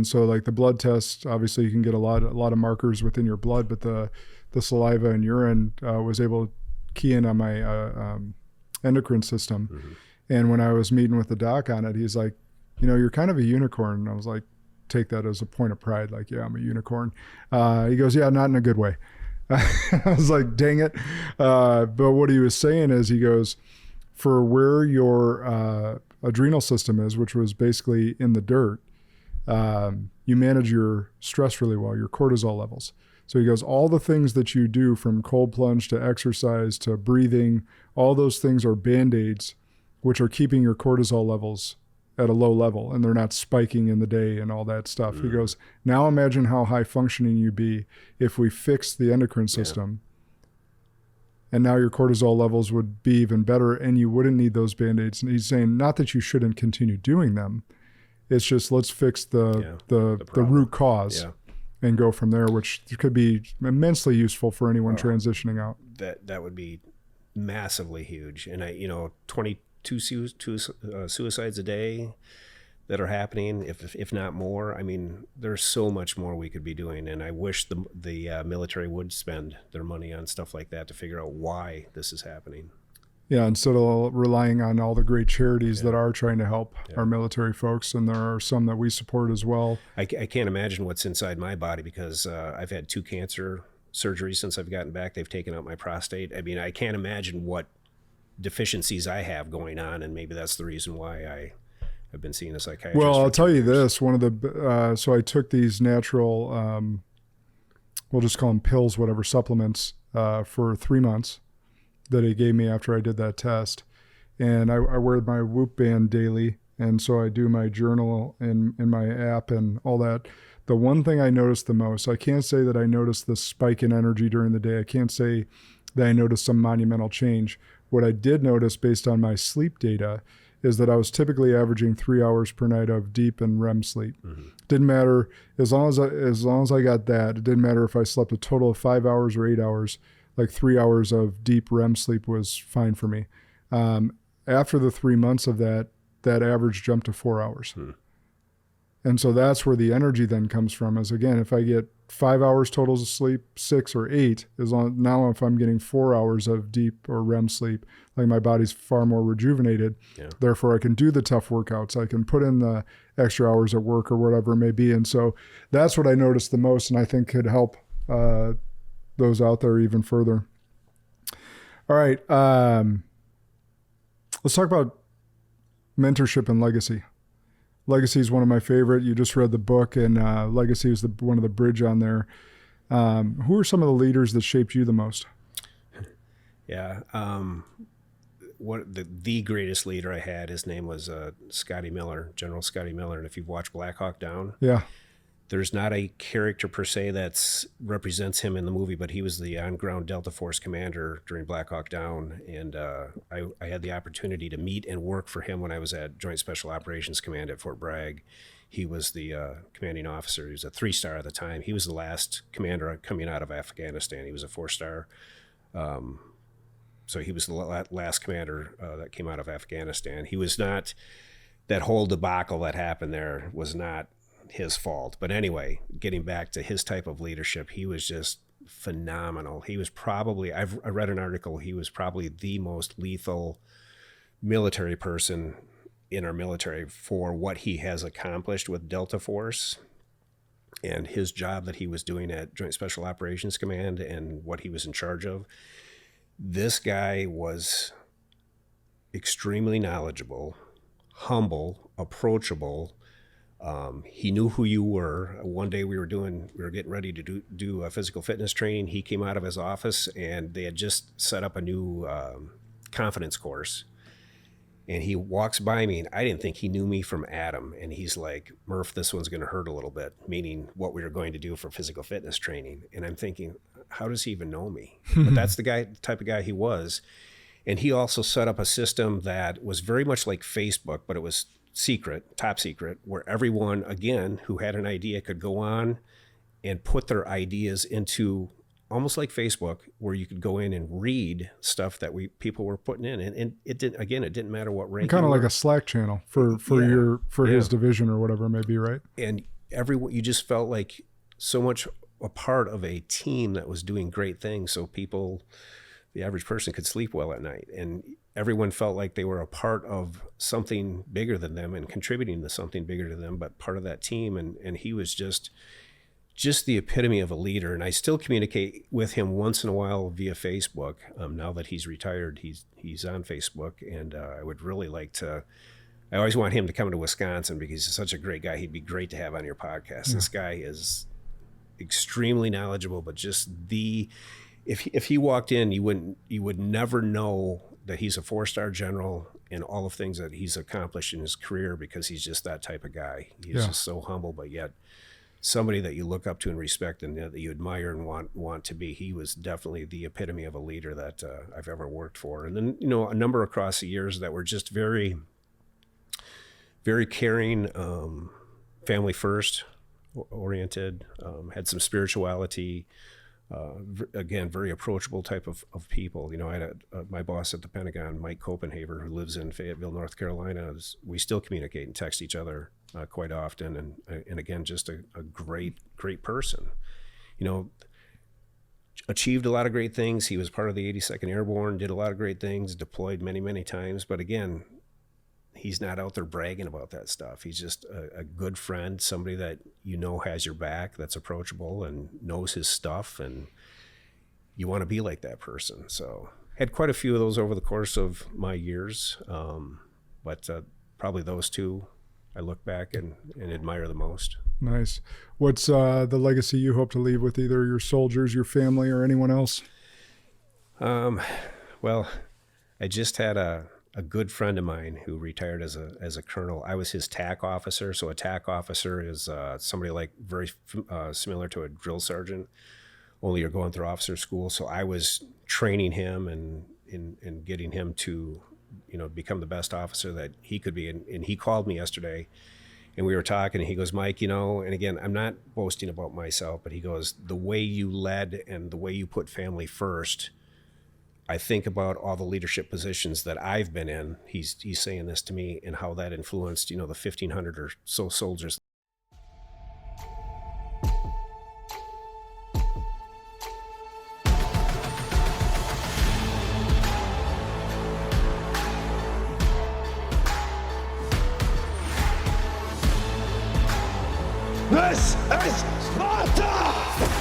And so like the blood test, obviously you can get a lot of markers within your blood, but the saliva and urine was able to key in on my endocrine system. Mm-hmm. And when I was meeting with the doc on it, he's like, you're kind of a unicorn. And I was like, take that as a point of pride. Like, yeah, I'm a unicorn. He goes, yeah, not in a good way. I was like, dang it. But what he was saying is, he goes, for where your adrenal system is, which was basically in the dirt, you manage your stress really well, your cortisol levels. So he goes, all the things that you do, from cold plunge to exercise to breathing, all those things are Band-Aids, which are keeping your cortisol levels at a low level, and they're not spiking in the day and all that stuff. He goes, now imagine how high functioning you'd be if we fixed the endocrine system. And now your cortisol levels would be even better, and you wouldn't need those Band-Aids. And he's saying, not that you shouldn't continue doing them. It's just, let's fix the root cause and go from there, which could be immensely useful for anyone transitioning out. That would be massively huge. And 22 suicides a day that are happening, if not more. I mean, there's so much more we could be doing, and I wish the military would spend their money on stuff like that to figure out why this is happening. Yeah, instead of relying on all the great charities that are trying to help our military folks, and there are some that we support as well. I can't imagine what's inside my body, because I've had 2 cancer surgeries since I've gotten back. They've taken out my prostate. I mean, I can't imagine what deficiencies I have going on, and maybe that's the reason why I've been seeing a psychiatrist. Well, I'll tell you this, one of the so I took these natural we'll just call them pills, whatever, supplements for 3 months that he gave me after I did that test. And I wear my Whoop band daily, and so I do my journal in my app and all that. The one thing I noticed the most, I can't say that I noticed the spike in energy during the day. I can't say that I noticed some monumental change. What I did notice based on my sleep data is that I was typically averaging 3 hours per night of deep and REM sleep. Mm-hmm. Didn't matter, as long as I got that, it didn't matter if I slept a total of 5 hours or 8 hours, like 3 hours of deep REM sleep was fine for me. After the 3 months of that average jumped to 4 hours. And so that's where the energy then comes from, is again, if I get 5 hours total of sleep, 6 or 8, now if I'm getting 4 hours of deep or REM sleep, like my body's far more rejuvenated. Yeah. Therefore I can do the tough workouts. I can put in the extra hours at work or whatever it may be. And so that's what I noticed the most, and I think could help those out there even further. All right. Let's talk about mentorship and legacy. Legacy is one of my favorite. You just read the book, and legacy is one of the bridge on there. Who are some of the leaders that shaped you the most? Yeah. The greatest leader I had, his name was Scotty Miller, General Scotty Miller. And if you've watched Black Hawk Down, there's not a character per se that represents him in the movie, but he was the on-ground Delta Force commander during Black Hawk Down. And I had the opportunity to meet and work for him when I was at Joint Special Operations Command at Fort Bragg. He was the commanding officer. He was a 3-star at the time. He was the last commander coming out of Afghanistan. He was a 4-star. So he was the last commander that came out of Afghanistan. He was not, that whole debacle that happened there was not his fault. But anyway, getting back to his type of leadership, he was just phenomenal. He was probably, I read an article, he was probably the most lethal military person in our military for what he has accomplished with Delta Force and his job that he was doing at Joint Special Operations Command and what he was in charge of. This guy was extremely knowledgeable, humble, approachable. He knew who you were. One day we were getting ready to do a physical fitness training. He came out of his office and they had just set up a new confidence course. And he walks by me, and I didn't think he knew me from Adam. And he's like, Murph, this one's going to hurt a little bit, meaning what we were going to do for physical fitness training. And I'm thinking, how does he even know me? But that's the type of guy he was. And he also set up a system that was very much like Facebook, but it was secret, top secret, where everyone, again, who had an idea could go on and put their ideas into almost like Facebook, where you could go in and read stuff that people were putting in. And it didn't matter what rank. Kind of like a Slack channel for his division or whatever it may be, right? And everyone, you just felt like so much a part of a team that was doing great things. So people, the average person could sleep well at night, and everyone felt like they were a part of something bigger than them and contributing to something bigger to them, but part of that team. And he was just the epitome of a leader. And I still communicate with him once in a while via Facebook. Now that he's retired, he's on Facebook, and I would really like to. I always want him to come to Wisconsin because he's such a great guy. He'd be great to have on your podcast. This guy is extremely knowledgeable, but just if he walked in, you would never know that he's a 4-star general and all the things that he's accomplished in his career, because he's just that type of guy. He's just so humble, but yet somebody that you look up to and respect, and that you admire and want to be. He was definitely the epitome of a leader that I've ever worked for. And then, a number across the years that were just very, very caring, family first oriented, had some spirituality, again, very approachable type of people. I had my boss at the Pentagon, Mike Copenhaver, who lives in Fayetteville, North Carolina. We still communicate and text each other quite often. And again, just a great person. Achieved a lot of great things. He was part of the 82nd Airborne, did a lot of great things, deployed many, many times. But again, he's not out there bragging about that stuff. He's just a good friend, somebody that has your back, that's approachable and knows his stuff, and you want to be like that person. So had quite a few of those over the course of my years, but probably those two I look back and admire the most. Nice. What's the legacy you hope to leave with either your soldiers, your family, or anyone else? Well, I just had a good friend of mine who retired as a colonel. I was his TAC officer. So a TAC officer is somebody like very similar to a drill sergeant, only you're going through officer school. So I was training him and getting him to, become the best officer that he could be. And he called me yesterday, and we were talking, and he goes, Mike, and again, I'm not boasting about myself, but he goes, the way you led and the way you put family first, I think about all the leadership positions that I've been in. He's saying this to me, and how that influenced, the 1,500 or so soldiers. This is Sparta!